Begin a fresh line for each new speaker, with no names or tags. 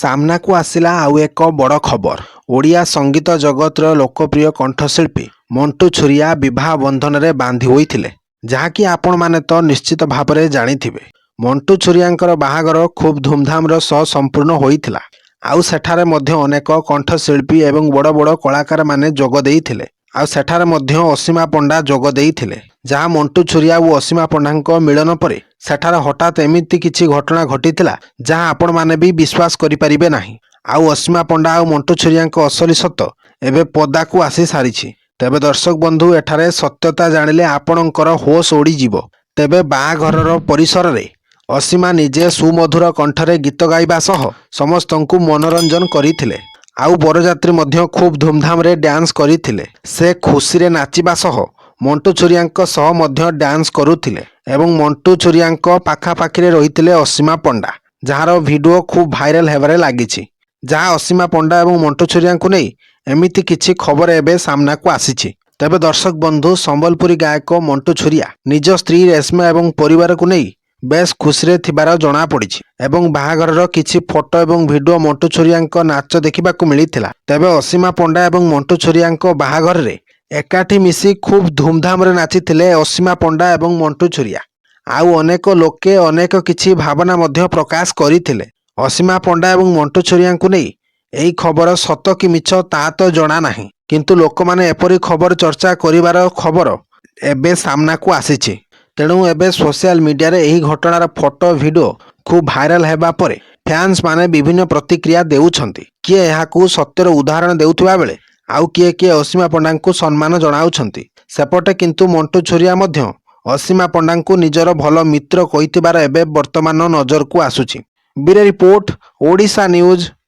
ସାମ୍ନାକୁ ଆସିଲା ଆଉ ଏକ ବଡ଼ ଖବର। ଓଡ଼ିଆ ସଙ୍ଗୀତ ଜଗତର ଲୋକପ୍ରିୟ କଣ୍ଠଶିଳ୍ପୀ ମଣ୍ଟୁ ଛୁରିଆ ବିବାହ ବନ୍ଧନରେ ବାନ୍ଧି ହୋଇଥିଲେ, ଯାହାକି ଆପଣମାନେ ତ ନିଶ୍ଚିତ ଭାବରେ ଜାଣିଥିବେ। ମଣ୍ଟୁ ଛୁରିଆଙ୍କର ବାହାଘର ଖୁବ୍ ଧୁମଧାମର ସହ ସମ୍ପୂର୍ଣ୍ଣ ହୋଇଥିଲା। ଆଉ ସେଠାରେ ମଧ୍ୟ ଅନେକ କଣ୍ଠଶିଳ୍ପୀ ଏବଂ ବଡ଼ ବଡ଼ କଳାକାରମାନେ ଯୋଗ ଦେଇଥିଲେ। ଆଉ ସେଠାରେ ମଧ୍ୟ ଅସୀମା ପଣ୍ଡା ଯୋଗ ଦେଇଥିଲେ, ଯାହା ମଣ୍ଟୁ ଛୁରିଆ ଓ ଅସୀମା ପଣ୍ଡାଙ୍କ ମିଳନ ପରେ ସେଠାରେ ହଠାତ୍ ଏମିତି କିଛି ଘଟଣା ଘଟିଥିଲା, ଯାହା ଆପଣମାନେ ବି ବିଶ୍ୱାସ କରିପାରିବେ ନାହିଁ। ଆଉ ଅସୀମା ପଣ୍ଡା ଆଉ ମଣ୍ଟୁ ଛୁରିଆଙ୍କ ଅସଲି ସତ ଏବେ ପଦାକୁ ଆସି ସାରିଛି। ତେବେ ଦର୍ଶକ ବନ୍ଧୁ, ଏଠାରେ ସତ୍ୟତା ଜାଣିଲେ ଆପଣଙ୍କର ହୋସ ଉଡ଼ିଯିବ। ତେବେ ବାହାଘରର ପରିସରରେ ଅସୀମା ନିଜେ ସୁମଧୁର କଣ୍ଠରେ ଗୀତ ଗାଇବା ସହ ସମସ୍ତଙ୍କୁ ମନୋରଞ୍ଜନ କରିଥିଲେ। ଆଉ ବରଯାତ୍ରୀ ମଧ୍ୟ ଖୁବ୍ ଧୁମଧାମରେ ଡ୍ୟାନ୍ସ କରିଥିଲେ। ସେ ଖୁସିରେ ନାଚିବା ସହ ମଣ୍ଟୁ ଛୁରିଆଙ୍କ ସହ ମଧ୍ୟ ଡ୍ୟାନ୍ସ କରୁଥିଲେ ଏବଂ ମଣ୍ଟୁ ଛୁରିଆଙ୍କ ପାଖାପାଖିରେ ରହିଥିଲେ ଅସୀମା ପଣ୍ଡା, ଯାହାର ଭିଡ଼ିଓ ଖୁବ୍ ଭାଇରାଲ ହେବାରେ ଲାଗିଛି। ଯାହା ଅସୀମା ପଣ୍ଡା ଏବଂ ମଣ୍ଟୁ ଛୁରିଆଙ୍କୁ ନେଇ ଏମିତି କିଛି ଖବର ଏବେ ସାମ୍ନାକୁ ଆସିଛି। ତେବେ ଦର୍ଶକ ବନ୍ଧୁ, ସମ୍ବଲପୁରୀ ଗାୟକ ମଣ୍ଟୁ ଛୁରିଆ ନିଜ ସ୍ତ୍ରୀ ରେଶ୍ମା ଏବଂ ପରିବାରକୁ ନେଇ ବେଶ ଖୁସିରେ ଥିବାର ଜଣାପଡ଼ିଛି ଏବଂ ବାହାଘରର କିଛି ଫଟୋ ଏବଂ ଭିଡ଼ିଓ ମଣ୍ଟୁ ଛୁରିଆଙ୍କ ନାଚ ଦେଖିବାକୁ ମିଳିଥିଲା। ତେବେ ଅସୀମା ପଣ୍ଡା ଏବଂ ମଣ୍ଟୁ ଛୁରିଆଙ୍କ ବାହାଘରରେ ଏକାଠି ମିଶି ଖୁବ୍ ଧୁମଧାମରେ ନାଚିଥିଲେ ଅସୀମା ପଣ୍ଡା ଏବଂ ମଣ୍ଟୁ ଛୁରିଆ। ଆଉ ଅନେକ ଲୋକେ ଅନେକ କିଛି ଭାବନା ମଧ୍ୟ ପ୍ରକାଶ କରିଥିଲେ ଅସୀମା ପଣ୍ଡା ଏବଂ ମଣ୍ଟୁ ଛୁରିଆଙ୍କୁ ନେଇ। ଏହି ଖବର ସତ କି ମିଛ ତାହା ତ ଜଣା ନାହିଁ, କିନ୍ତୁ ଲୋକମାନେ ଏପରି ଖବର ଚର୍ଚ୍ଚା କରିବାର ଖବର ଏବେ ସାମ୍ନାକୁ ଆସିଛି। ତେଣୁ ଏବେ ସୋସିଆଲ ମିଡ଼ିଆରେ ଏହି ଘଟଣାର ଫଟୋ ଭିଡ଼ିଓ ଖୁବ୍ ଭାଇରାଲ ହେବା ପରେ ଫ୍ୟାନ୍ସ ମାନେ ବିଭିନ୍ନ ପ୍ରତିକ୍ରିୟା ଦେଉଛନ୍ତି। କିଏ ଏହାକୁ ସତ୍ୟର ଉଦାହରଣ ଦେଉଥିବା ବେଳେ ଆଉ କିଏ ଅସୀମା ପଣ୍ଡାଙ୍କୁ ସମ୍ମାନ ଜଣାଉଛନ୍ତି। ସେପଟେ କିନ୍ତୁ ମଣ୍ଟୁ ଛୁରିଆ ମଧ୍ୟ ଅସୀମା ପଣ୍ଡାଙ୍କୁ ନିଜର ଭଲ ମିତ୍ର କହିଥିବାର ଏବେ ବର୍ତ୍ତମାନ ନଜରକୁ ଆସୁଛି। Bureau report, Odisha news.